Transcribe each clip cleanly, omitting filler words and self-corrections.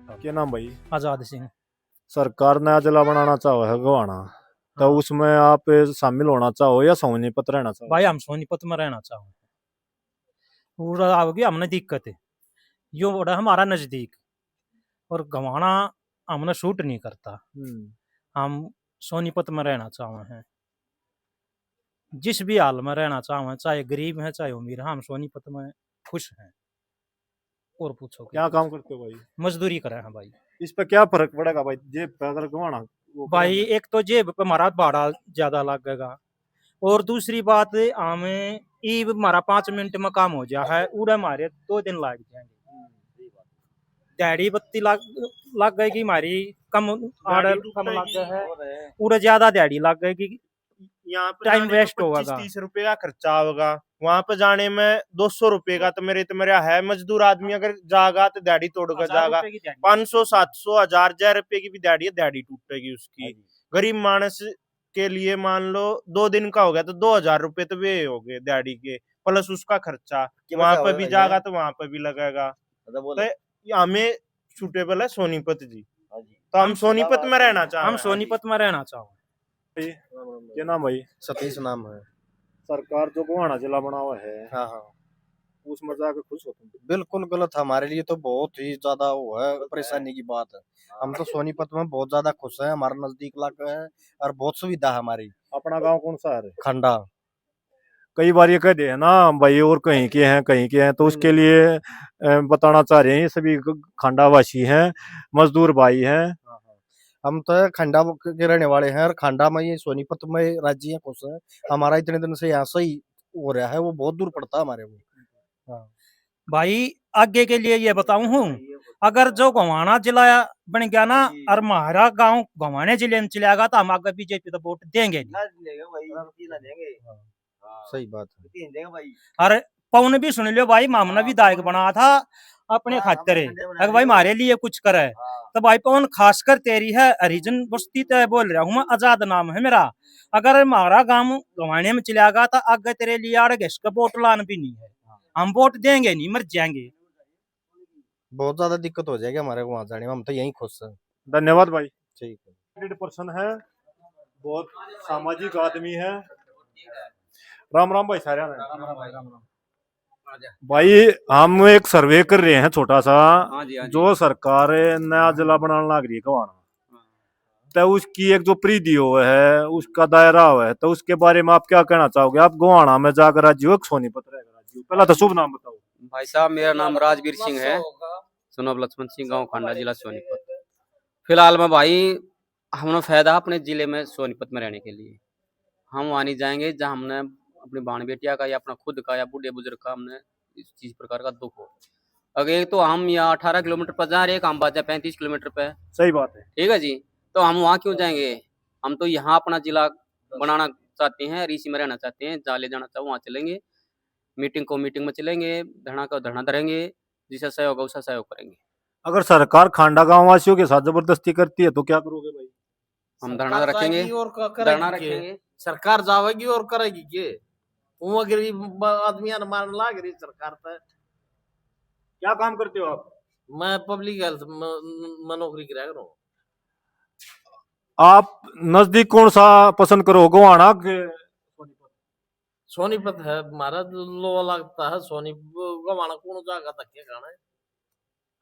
क्या नाम भाई? आजाद सिंह। सरकार नया जिला बनाना चाहो है गोवाना, तो हाँ। उसमें आप शामिल होना चाहो या सोनीपत रहना चाहो? भाई हम सोनीपत में रहना चाहो, पूरा आओगे हमने दिक्कत है, यो बड़ा हमारा नजदीक और गवाना हमने शूट नहीं करता। हम सोनीपत में रहना चाहो हैं, जिस भी हाल में रहना चाहो हैं, चाहे गरीब है चाहे अमीर है, हम सोनीपत में खुश हैं। और पूछो क्या काम करते हो भाई? मजदूरी करे हैं भाई। इस पे क्या फर्क पड़ेगा भाई जेब पे अगर गोवाना वो भाई करेंगे? एक तो जेब पे हमारा भाड़ा ज्यादा लगेगा, और दूसरी बात हमें ईब हमारा 5 मिनट में काम हो जा है, उड़े हमारे 2 दिन लग जाएंगे। दिहाड़ी बत्ती लग गएगी हमारी, कम ऑर्डर कम लग गया है, उड़े ज्यादा दिहाड़ी लग गएगी, यहाँ पे टाइम जाने में वेस्ट होगा। 25-30 रुपए का खर्चा होगा, वहां पे जाने में 200 रुपए का। तो मेरे है मजदूर आदमी अगर जागा तो दिहाड़ी तोड़ कर 1000 जागा, रुपए की दिहाड़ी। 500, 700, 1000 रुपए की भी दिहाड़ी है, दिहाड़ी टूटेगी उसकी। गरीब मानस के लिए मान लो 2 दिन का हो गया तो 2000 रुपए तो वे हो गए दिहाड़ी के, प्लस उसका खर्चा वहां पे भी जागा तो वहां पे भी लगेगा। तो हमें सुटेबल है सोनीपत जी, तो हम सोनीपत में रहना चाहते हम हैं। सोनीपत में रहना चाहो। क्या नाम भाई? सतीश नाम है। सरकार जो गोवाना जिला बना हुआ है, हाँ हाँ, उसमें जाकर खुश हो तुम? बिल्कुल गलत। हमारे लिए तो बहुत ही ज्यादा वो है, परेशानी की बात है। हम तो सोनीपत में बहुत ज्यादा खुश हैं, हमारा नजदीक इलाका है और बहुत सुविधा है हमारी। अपना गांव कौन सा है? खंडा। कई बार ये कहते हैं ना भाई और कहीं के हैं कहीं के हैं, तो उसके लिए बताना चाह रहे हैं ये सभी खंडावासी हैं, मजदूर भाई हैं। हम तो खंडा के रहने वाले हैं और खंडा में ये सोनीपत में राज्य है खुश है। हमारा इतने दिन से यहाँ से ही हो रहा है, वो बहुत दूर पड़ता है हमारे को। हाँ। भाई आगे के लिए ये बताऊं हूँ, अगर जो गोवाना जिला बन गया ना और हमारा गांव गोवाने जिले में चलेगा तो हम आगे बीजेपी तो वोट देंगे नहीं। सही बात है। और पवन भी सुन लियो भाई, मामना विधायक बना था अपने खातिर, अगर भाई हमारे लिए कुछ करे तो भाई पवन खासकर तेरी है हरिजन बस्ती तय बोल रहा हूँ मैं, आजाद नाम है मेरा। अगर हमारा गांव गवाने में चलेगा तो आगे तेरे लिए आड़ गैस का वोट लान भी नहीं है, हम वोट देंगे नहीं, मर जाएंगे। बहुत ज्यादा दिक्कत हो जाएगी हमारे को वहां जाने में, हम तो यहीं खुश हैं। धन्यवाद भाई। ठीक है। पर्सन है, बहुत सामाजिक आदमी है। राम राम भाई सारे भाई, हम एक सर्वे कर रहे हैं छोटा सा। जो सरकार नया जिला बनाने लग रही है गोवाना, तो उसकी एक जो परिधि हो है, उसका दायरा हो है, तो उसके बारे में आप क्या कहना चाहोगे? आप गोवाना में जाकर राज्य हो सोनीपत रहेगा राज्य? पहला तो शुभ नाम बताओ भाई साहब। मेरा नाम राजवीर सिंह है, सुनब लक्ष्मण सिंह, गांव खंडा, जिला सोनीपत। फिलहाल में भाई हमने फायदा अपने जिले में सोनीपत में रहने के लिए, हम वहाँ नहीं जाएंगे जहाँ हमने अपनी बहन बेटिया का या अपना खुद का या बूढ़े बुजुर्ग का हमने इस चीज प्रकार का दुख हो। अगर एक तो हम यहाँ 18 किलोमीटर पर जा रहे हैं, हम बात 35 किलोमीटर पे। सही बात है। ठीक है जी, तो हम वहाँ क्यों जाएंगे? हम तो यहाँ अपना जिला बनाना चाहते हैं, इसी में रहना चाहते हैं। जहाँ ले जाना चाहो वहाँ चलेंगे, मीटिंग को मीटिंग में चलेंगे, धरना को धरना धरेंगे, जिससे सहयोग होगा उसका सहयोग करेंगे। अगर सरकार खांडा गांव वासियों के साथ जबरदस्ती करती है तो क्या करोगे भाई? हम धरना रखेंगे और धरना रखेंगे। सरकार जावेगी और करेगी के? वो गरीब आदमी मारने लाग रही सरकार पे। क्या काम करते हो आप? मैं पब्लिक हेल्थ में नौकरी किया करूँ। आप नजदीक कौन सा पसंद करो, गोवाना के सोनीपत है हमारा, लो लगता है सोनी गवाना कौन जाएगा तक के गाना है।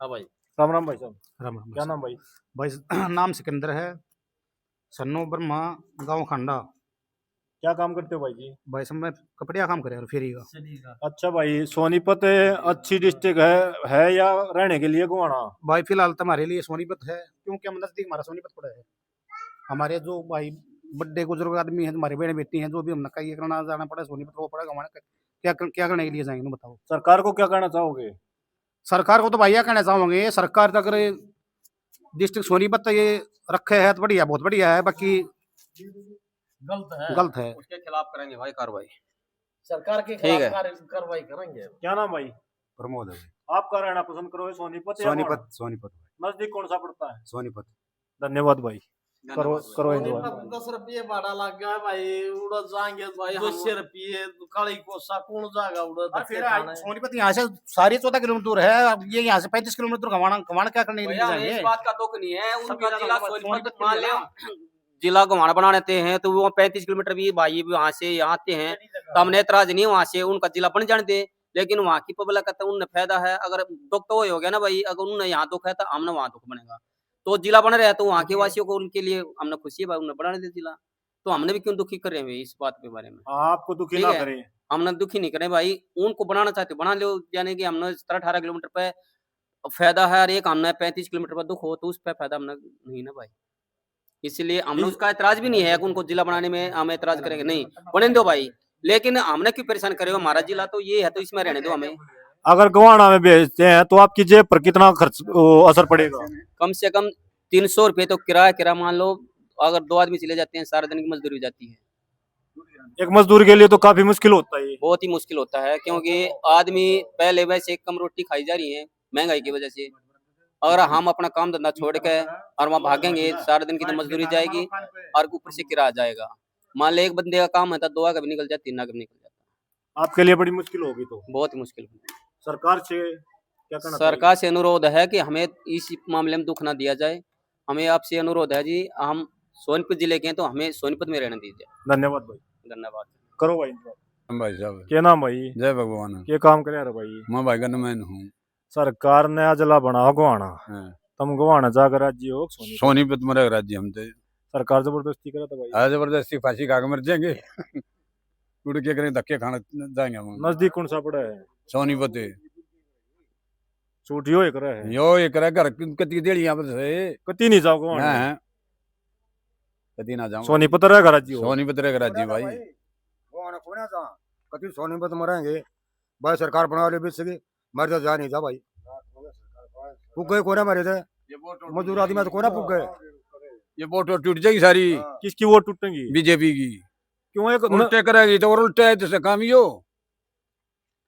हाँ भाई। राम राम भाई साहब। राम राम। क्या नाम भाई? भाई नाम सिकंदर है, सन्नो ब्रह्मा, गांव खंडा। क्या काम करते हो भाई जी? भाई सब मैं कपड़िया काम करे और फेरी का। अच्छा भाई, सोनीपत अच्छी डिस्ट्रिक्ट है या रहने के लिए गोवाना? भाई फिलहाल तो हमारे लिए सोनीपत है, क्योंकि हम नजदीक हमारा सोनीपत पड़ा है। हमारे जो भाई बड़े बुजुर्ग आदमी हैं, हमारी बहन बेटी हैं, जो भी हमने कहीं करना जाना पड़ा सोनीपत वो पड़ेगा हमारे, क्या करने के लिए जाएंगे बताओ। सरकार को क्या कहना चाहोगे? सरकार को तो भैया कहना चाहोगे, सरकार तो अगर डिस्ट्रिक्ट सोनीपत तो ये रखे है तो बढ़िया, बहुत बढ़िया है, बाकी गलत है उसके खिलाफ करेंगे भाई कार्रवाई। सरकार के ठीक है। खिलाफ कार्रवाई करेंगे। क्या नाम भाई? प्रमोद है। आपका रहना पसंद करोगे सोनीपत या सोनीपत। सोनीपत गोवाना? नजदीक कौन सा पड़ता है? सोनीपत। धन्यवाद भाई। करो इंतजाम। 10 रुपये भाड़ा लग गया है भाई, उड़ा जाएंगे भाई 200 रुपये काली कोसा कौन जाएगा उड़ा धक्के खाने। सोनीपत यहाँ से सारी 14 किलोमीटर दूर है, अब ये यहाँ से 35 किलोमीटर गवाना गवाना क्या करने के लिए भैया हमें जाएंगे? इस बात का दुख नहीं है, उनका सरकार जिला का सोनीपत सोनीपत मान ले जिला गोवाना बनाते हैं तो वो 35 किलोमीटर भी भाई वहाँ से यहाँ आते हैं, तो हमने एतराज नहीं वहाँ से उनका जिला बन जाने दे, लेकिन वहाँ की पब्लिक का तो उन्हें फायदा है। अगर दुख तो वही हो गया ना भाई, अगर उन्हें यहाँ दुख है तो हमने वहाँ दुख बनेगा, तो जिला बन रहा है तो वहाँ के वासियों को उनके लिए हमने खुशी है भाई, उन्हें बनाने दे जिला, तो हमने भी क्यों दुखी कर रहे हैं इस बात के बारे में। आपको दुखी ठीक ना है। करें। हमने दुखी नहीं करे भाई, उनको बनाना चाहते हो बना लो, यानी कि हमने 17-18 किलोमीटर पे फायदा है और एक हमने 35 किलोमीटर पर दुख हो तो उस पर फायदा हमने नहीं ना भाई, इसलिए हमने उसका एतराज भी नहीं है कि उनको जिला बनाने में हम एतराज करेंगे, नहीं बने दो भाई, लेकिन हमने क्यों परेशान करे, हमारा जिला तो ये है तो इसमें रहने दो हमें। अगर गवाना में भेजते हैं तो आपकी जेब पर कितना खर्च असर पड़ेगा? कम से कम 300 रुपये तो किराया मान लो, अगर 2 आदमी चले जाते हैं सारा दिन की मजदूरी हो जाती है। एक मजदूर के लिए तो काफी मुश्किल होता है ये। बहुत ही मुश्किल होता है, क्योंकि आदमी पहले वैसे कम रोटी खाई जा रही है महंगाई की वजह से, अगर हम अपना काम धंधा छोड़ के और वहाँ भागेंगे सारा दिन की तो मजदूरी जाएगी और ऊपर से किराया जाएगा। मान ले एक बंदे का काम है तो 2 का भी निकल जाता, 3 का भी निकल जाता, आपके लिए बड़ी मुश्किल होगी। तो बहुत ही मुश्किल। सरकार से क्या कहना सरकार से अनुरोध है कि हमें इस मामले में दुख ना दिया जाए, हमें आपसे अनुरोध है जी, हम सोनीपत जिले के हैं तो हमें सोनीपत में रहने दीजिए। धन्यवाद भाई। धन्यवाद। करो भाई। भाई साहब क्या नाम भाई? जय भगवान। क्या काम करे यार भाई? मैं भाई का मैं हूँ। सरकार ने जिला बना गवाना, तुम गवाना जाकर राज्य हो सोनीपत में रह राज्य हम थे, सरकार जबरदस्ती करे तो भाई। आज जबरदस्ती फांसी खा के मर जाएंगे। उड़ के करें धक्के खाना जाएंगे हम। नजदीक कौन सा पड़ा है? सोनीपत छूट यो एक रहा है। यो एक रहा घर कती देड़ी यहाँ पर से कती नहीं जाओ गवाना। कती ना जाऊँ। सोनीपत रहेगा राज्य। सोनीपत रहेगा राज्य भाई। कति सोनीपत में रहेंगे भाई, सरकार बना ले बीच से मर तो जा नहीं जा भाई, पुग गए कोना मरे थे मजदूर आदमी तो कोना पुग गए। ये वोट टूट जाएगी सारी। किसकी वोट टूटेंगी? बीजेपी की। क्यों? एक उल्टे करेगी तो और उल्टे है तो काम यो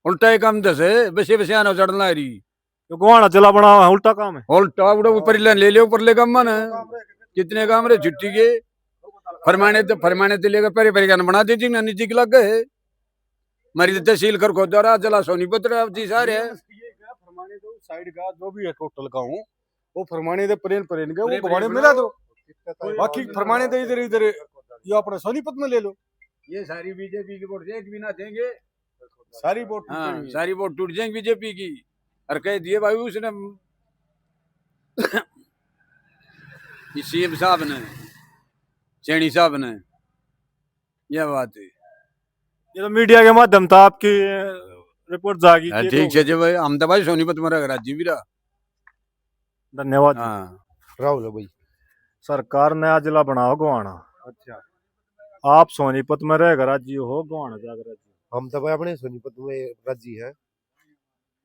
उल्टा ही काम दसे बसे बसे आना चढ़ना रही। तो गवाना जिला बना है उल्टा काम है। उल्टा ऊपर ले ले ऊपर ले काम मन कितने काम रे छुट्टी के फरमाने तो लेकर परे परे बना दीजिए ना, नीचे लग गए मरी तहसील कर को द्वारा जिला सोनीपत जी सारे फरमाने दो साइड का जो भी है टोटल का हूँ वो फरमाने दे परेन परेन के वो गवाने मिला दो, बाकी फरमाने दे इधर इधर ये अपने सोनीपत में ले लो। ये सारी बीजेपी की वोट एक भी ना देंगे, सारी वोट सारी वोट टूट जाएंगी बीजेपी की। और कह दिए भाई उसने सीएम साहब ने सैनी साहब ने, यह बात है। ये तो मीडिया के माध्यम से आपकी रिपोर्ट जागी। ठीक है जी भाई, हम तो भाई सोनीपत में राज्य भी रहा। धन्यवाद। हाँ राहुल भाई। सरकार नया जिला बनाओ गवाना। अच्छा, आप सोनीपत में रहेगा राज्य हो, गवाना जाकर राज्य। हम तो भाई अपने सोनीपत में राज्य है,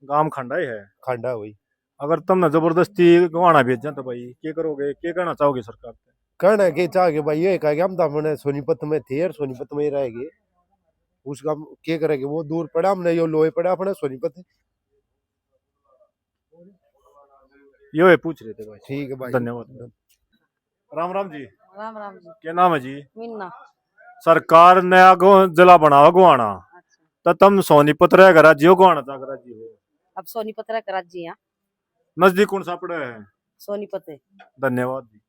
गांव खंडा ही है। खंडा भाई। अगर तुमने जबरदस्ती गवाना भेजा तो भाई क्या करोगे? क्या कहना चाहोगे सरकार से? कहना के चाहे भाई ये कहा कि हम तो अपने सोनीपत में थे और सोनीपत में ही रहेंगे, उसका क्या करेंगे? वो दूर पड़ा, हमने यो लोहे पड़ा अपने सोनीपत। यो पूछ रहे थे भाई। ठीक है भाई, धन्यवाद। राम राम जी। राम राम जी। क्या नाम है जी? मीना। सरकार नया जिला बनाओ गवाना, तो तुम सोनीपत रहेगा राज्य हो, गवाना जाकर राज्य हो। अब सोनीपत रह कर राज्य यहाँ नजदीक कौन सा पड़ा है? सोनीपत है। धन्यवाद जी।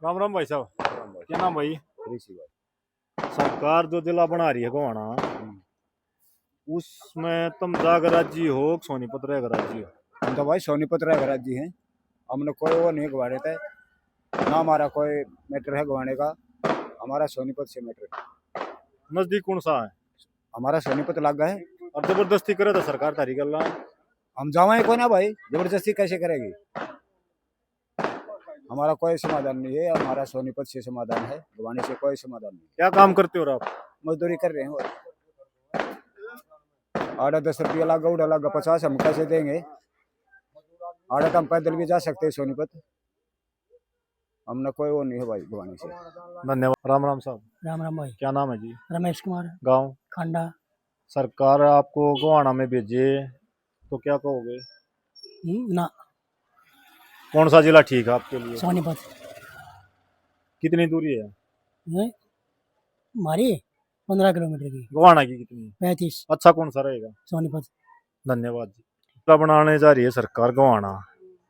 राम राम भाई साहब। क्या नाम भाई? सरकार जो जिला बना रही है गवाना, उसमें तुम जाकर राज्य हो, सोनीपत रहेगा राज्य हो। हम तो भाई सोनीपत रह राज्य हैं, हमने कोई वो नहीं गवा देता है ना, हमारा कोई मैटर है गवाने का, हमारा सोनीपत से मैटर है। नजदीक कौन सा है? हमारा सोनीपत लग है। और जबरदस्ती करे तो सरकार तारी गल्ला हम जावाएं को ना भाई, जबरदस्ती कैसे करेगी? हमारा कोई समाधान नहीं है, हमारा सोनीपत से समाधान है, गवाने से कोई समाधान नहीं। क्या काम करते हो आप? मजदूरी कर रहे हैं। और 8-10 रुपया लगा उड़ा लगा 50 हम कैसे देंगे? 8 हम पैदल भी जा सकते हैं सोनीपत, हमने कोई वो नहीं है भाई गवाने से। धन्यवाद। राम राम साहब। राम राम भाई। क्या नाम है जी? रमेश कुमार। गांव खंडा। सरकार आपको गवाना में भेजे तो क्या कहोगे? ना। कौन सा जिला ठीक है आपके लिए? सोनीपत। कितनी दूरी है हमारी 15 किलोमीटर की, गोवाना की कितनी? 35 अच्छा कौन सा रहेगा? सोनीपत। धन्यवाद जी। बनाने जा रही है सरकार गोवाना,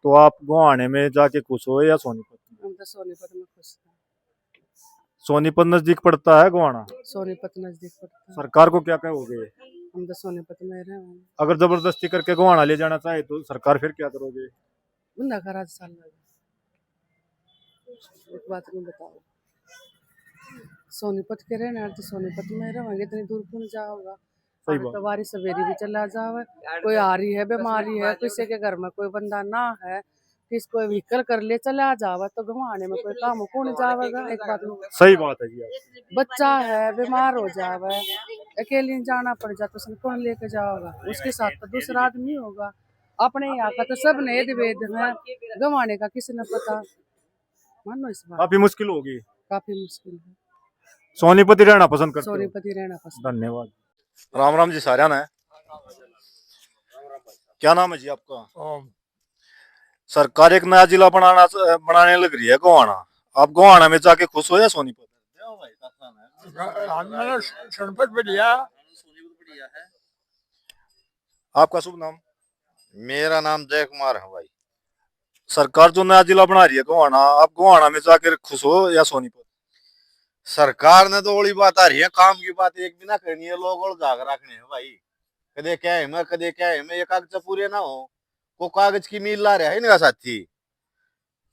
तो आप गोवाने में जाके खुश हो या सोनीपत में? हम तो सोनीपत में खुश हैं। सोनीपत नजदीक पड़ता है गोवाना, सोनीपत नजदीक पड़ता है। सरकार को क्या कहोगे? हम तो सोनीपत में रहे हैं। अगर जबरदस्ती करके गोवाना ले जाना चाहे तो सरकार फिर क्या करोगे? बंदा का राज साल लगा। एक बात नहीं बताओ, सोनीपत के रहने वाले तो सोनीपत में रहेंगे, इतनी दूर क्यों जाओगा? सही अभी बात। तो बारिश सवेरे भी चला जावे, कोई आ रही है बीमारी है, किसी के घर में कोई बंदा ना है, किस कोई व्हीकल कर ले चला जावा, तो घुमाने में कोई काम कौन जावेगा? एक बात नहीं। सही बात है जी आप। बच्चा है बीमार हो जावे, अकेले जाना पड़ जाता तो कौन लेके जाओगा? उसके साथ तो दूसरा आदमी होगा। अपने यहाँ का तो सब नेद वेद है, घुमाने का किसी ने पता। मानो इस बात काफी मुश्किल होगी। काफी मुश्किल है। सोनीपत ही रहना पसंद करते हो? सोनीपत ही रहना पसंद। धन्यवाद। राम राम जी सारिया ने। क्या नाम है जी आपका? सरकार एक नया जिला बनाने लग रही है गोवाना, आप गोवाना में जाके खुश हो या सोनीपत? सोनीपत में लिया। आपका शुभ नाम? मेरा नाम जय कुमार है भाई। सरकार जो नया जिला बना रही है गोवाना, आप गोवाना में जाकर खुश हो या सोनीपत? सरकार ने तो बड़ी बात आ रही है, काम की बात एक भी ना करनी है, लोग और जाग रखने हैं भाई। कदे क्या है मैं, कदे क्या है मैं, ये कागज पूरे ना हो, को कागज की मील ला रहा है इनका साथी।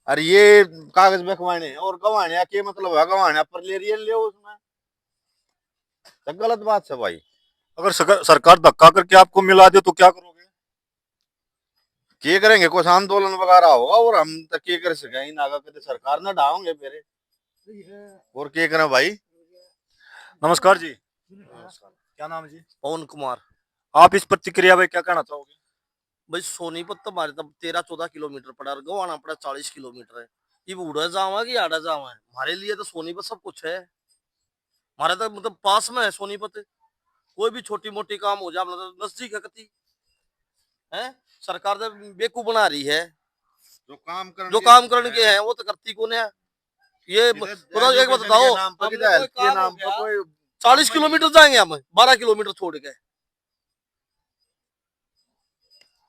अरे ये कागज बखवाने और गवाने के मतलब है, गवाने पर ले रही है ले उसमें, तो गलत बात है भाई। अगर सरकार धक्का करके आपको मिला दे तो क्या करोगे? क्या करेंगे, कुछ आंदोलन वगैरह होगा, और हम तो क्या कर सके, इन आगे कदे सरकार ना डाहोगे मेरे, और क्या करें भाई। नमस्कार जी। क्या नाम है जी? पवन कुमार। आप इस प्रतिक्रिया में क्या कहना चाहोगे? भाई सोनीपत तो हमारे तब 13-14 किलोमीटर पड़ा, और गोवाना पड़ा 40 किलोमीटर है। ये उड़ा जावा कि आड़ा जावा है, हमारे लिए तो सोनीपत सब कुछ है। हमारे तो मतलब पास में है सोनीपत, कोई भी छोटी मोटी काम हो जाए मतलब नजदीक है कति है। सरकार तो बेवकूफ बना रही है, जो काम करने के हैं वो तो करती कौन है। ये बताओ, एक बात बताओ, 40 किलोमीटर जाएंगे हम, 12 किलोमीटर छोड़ के।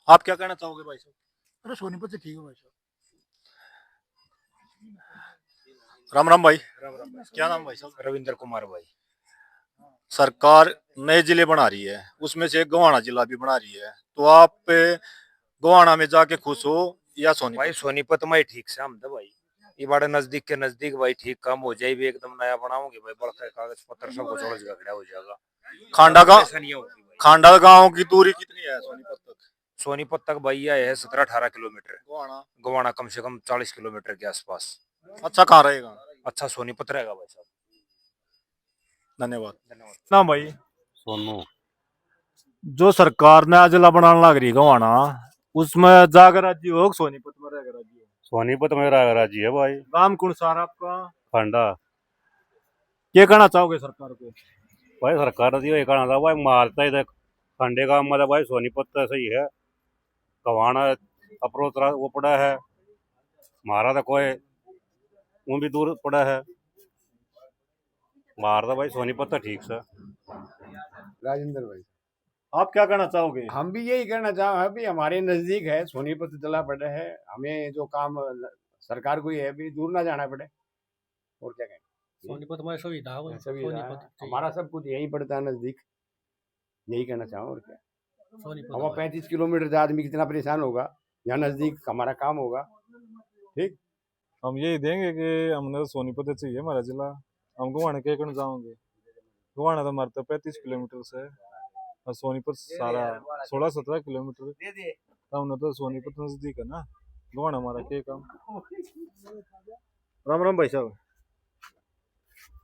आप क्या कहना चाहोगे भाई साहब? अरे सोनीपत से ठीक है भाई साहब। राम राम भाई। क्या नाम भाई साहब? रविंद्र कुमार भाई। सरकार नए जिले बना रही है, उसमें से गोवाना जिला भी बना रही है, तो आप गोवाना में जाके खुश हो या सोनीपत? भाई सोनीपत में ठीक से हम तो भाई, ये बड़े नजदीक के नजदीक भाई, ठीक काम हो जाए भी, एकदम नया बनाओगे भाई, बड़ा कागज पत्र सब कुछ हो जाएगा। खांडा गांव की दूरी कितनी है सोनीपत तक? सोनीपत तक भाई है 17-18 किलोमीटर। गोवाना कम से कम 40 किलोमीटर के आसपास। अच्छा कहाँ रहेगा? अच्छा सोनीपत रहेगा भाई साहब। धन्यवाद। नाम भाई? सोनू। जो सरकार नया जिला बनाने लग रही है गोवाना, उसमें जाकर राज्य हो सोनीपत में रहेगा राज्य? सोनीपत में रहेगा राज्य है भाई। नाम कौन सा आपका? खंडा। क्या कहना चाहोगे सरकार को? भाई सरकार ने कहना था भाई, मारता इधर खंडे का मतलब भाई सोनीपत तो सही है, गवाना अप्रोच वो पड़ा है, हमारा तो कोई वो भी दूर पड़ा है, मारता भाई सोनीपत तो ठीक से। राजेंद्र भाई। आप क्या कहना चाहोगे? हम भी यही कहना चाहेंगे, अभी हमारे नजदीक है, सोनीपत जिला पड़ा है, हमें जो काम सरकार को ही है, अभी दूर ना जाना पड़े, और क्या कहें। सोनीपत में सुविधा हो, सोनीपत हमारा सब कुछ यही पड़ता है नजदीक, यही कहना चाहूँ और क्या। हम 35 किलोमीटर से आदमी कितना परेशान होगा, यहाँ नजदीक हमारा काम होगा। ठीक, हम यही देंगे कि हमने सोनीपत चाहिए हमारा जिला, हम गोवाना क्या करने जाओगे? गोवाना तो हमारे 35 किलोमीटर से, और सोनीपत सारा 16-17 किलोमीटर, हमने तो सोनीपत नजदीक है ना, गोवाना हमारा क्या काम। राम राम भाई साहब।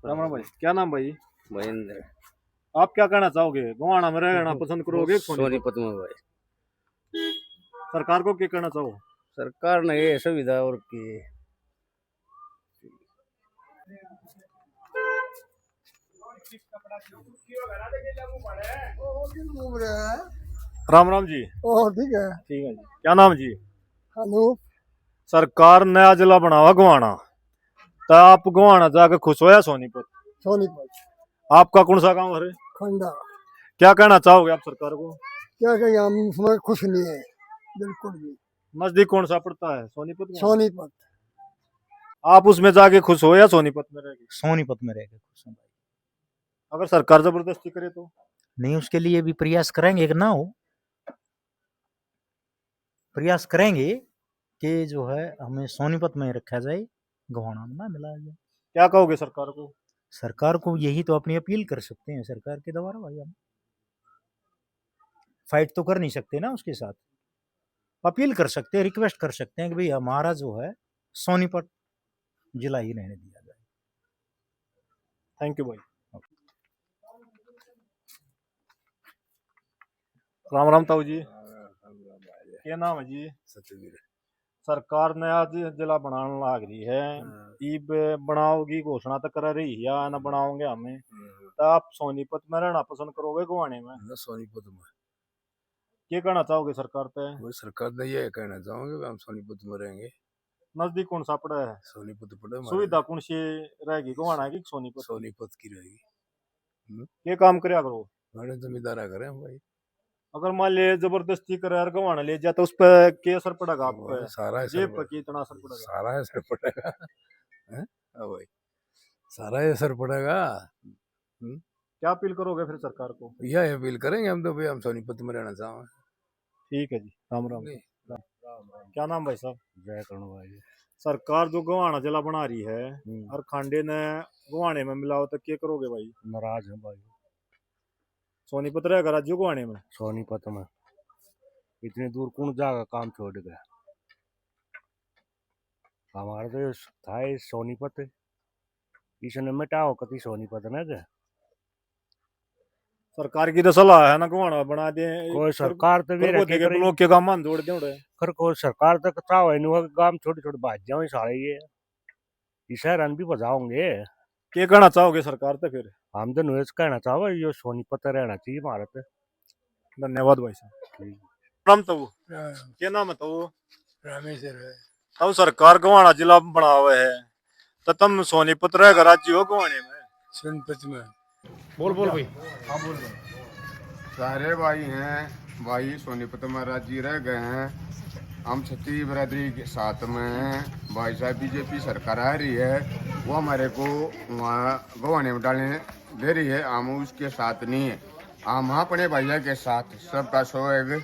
राम राम भाई। क्या नाम भाई? महेंद्र। आप क्या कहना चाहोगे, गोवाना में रहना पसंद करोगे सोनीपत में भाई? सरकार को क्या कहना चाहो? सरकार ने ये सुविधा और की। राम राम जी। ठीक है। ठीक है जी। क्या नाम जी? हेलो। सरकार नया जिला बनावा गोवाना, तो आप गोवाना जाके खुश हो या सोनीपत? सोनीपत। आपका कौन सा गांव है? खंडा। क्या कहना चाहोगे आप सरकार को? क्या कहें, हम इसमें खुश नहीं है बिल्कुल भी। नजदीक कौन सा पड़ता है, सोनीपत में? सोनीपत। आप उसमें जाके खुश हो या सोनीपत में रह के? सोनीपत में रह के खुश हूँ। अगर सरकार जबरदस्ती करे तो? नहीं, उसके लिए भी प्रयास करेंगे कि ना हो, प्रयास करेंगे कि जो है हमें सोनीपत में रखा जाए, गोवाना में ना मिलाया जाए। क्या कहोगे सरकार को? सरकार को यही तो अपनी अपील कर सकते हैं सरकार के द्वारा भाई। हम फाइट तो कर नहीं सकते ना उसके साथ, अपील कर सकते हैं, रिक्वेस्ट कर सकते हैं कि भाई हमारा जो है सोनीपत जिला ही रहने दिया जाए। थैंक यू भाई। राम राम ताऊ जी, क्या नाम है जी? सत्यवीर। सरकार ने आज जिला बनाने लाग रही है, इब बनाओगी घोषणा तो कर रही है या ना बनाओगे हमें, तो आप सोनीपत में रहना पसंद करोगे गोवाने में? सोनीपत में। क्या कहना चाहोगे सरकार पे? वो सरकार ने ये कहना चाहोगे हम सोनीपत में रहेंगे। नजदीक कौन सा पड़ा है? सोनीपत पड़ा है। सुविधा कौन सी रहेगी, गोवाना की सोनीपत? सोनीपत की रहेगी। ये काम करया करो, हमारे जमींदारा करें भाई। अगर मान ले जबरदस्ती करे यार गवाना ले जाए तो उस पर क्या असर पड़ेगा आप पे? सारा जेब पर कितना असर पड़ेगा? सारा असर पड़ेगा। हैं? हाँ भाई, सारा असर पड़ेगा। क्या अपील करोगे फिर सरकार को? यह अपील करेंगे हम तो भाई, हम सोनीपत में रहना चाहें। ठीक है जी, राम राम। क्या नाम भाई साहब? जय कर्ण भाई। सरकार जो गोवाना जिला बना रही है और खांडे ने गोवाने में मिलाओ तो क्या करोगे भाई? नाराज है भाई। सोनीपत रहेगा राज्य गोवाने में? सोनीपत में इतनी दूर कौन जाएगा काम छोड़ के? हमारा तो था सोनीपत, इसने मिटाओ कति सोनीपत ना के। सरकार की तो सलाह है ना गोवाना बना दे। कोई सरकार तो भी लोग के काम मान जोड़ दे उड़े। कर कोई सरकार तक चाहो इनु काम छोटे छोटे भाज जाओ सारे ये शहरन भी बजाओगे। क्या कहना चाहोगे सरकार तो फिर? हम तो नुएज कहना चाहो ये सोनीपत रहना चाहिए भारत। धन्यवाद भाई साहब। नाम तो क्या नाम है तो? रामेश्वर है। अब सरकार गोवाना जिला बना हुआ है तो तुम सोनीपत रहेगा राज्य हो गोवाने में? सोनीपत में। बोल भाई। हाँ बोल। सारे भाई हैं भाई, सोनीपत में राज्य रह गए हैं। हम छत्तीस बरादरी के साथ में हैं भाई साहब। बीजेपी सरकार आ रही है, वो हमारे को वहाँ गोवाने में डालने दे रही है, हम उसके साथ नहीं है। हम अपने भैया के साथ सबका सोएगा।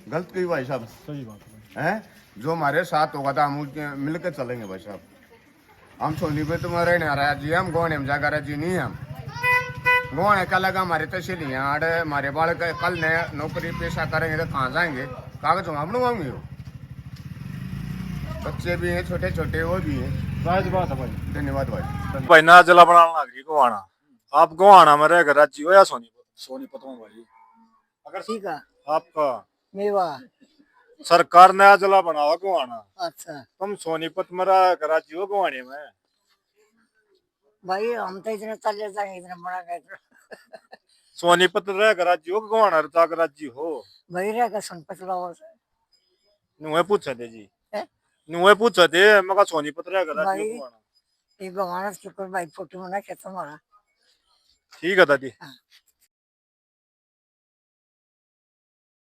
गलत की भाई साहब? सही बात है। जो हमारे साथ होगा तो हम उसके मिलकर चलेंगे भाई साहब। हम सोनीपत में रहने आ रहा जी, हम गोवाने में जाकर राजी नहीं। हम गोवाने का लगा हमारे तहसील आड़ हमारे बाल कल ने नौकरी पेशा करेंगे तो कहाँ जाएंगे? कागज हम बनवाएंगे। हो बच्चे भी हैं छोटे छोटे, वो भी हैं। बात है भाई। धन्यवाद भाई। भाई नया जिला बनाने लग रही गोवाना, आप गोवाना में रहेगा राज्य हो या सोनीपत? सोनीपत में भाई। अगर ठीक है। आपका मेवा। सरकार नया जिला बनावा गोवाना, अच्छा तुम सोनीपत में रहेगा राज्य हो गोवाने में? भाई, हम तो इतने चले जाएंगे, इतना बड़ा कहते सोनीपत रहेगा राज्य हो गोवाना जाकर राज्य हो? भाई रहेगा सोनीपत लाओ से। नुए पूछा दे जी, हैं? नुए पूछा दे मगा सोनीपत रहेगा राज्य भाई हो गोवाना? ये गवाना के ऊपर भाई फोटो बना के तुम्हारा। ठीक है दादी।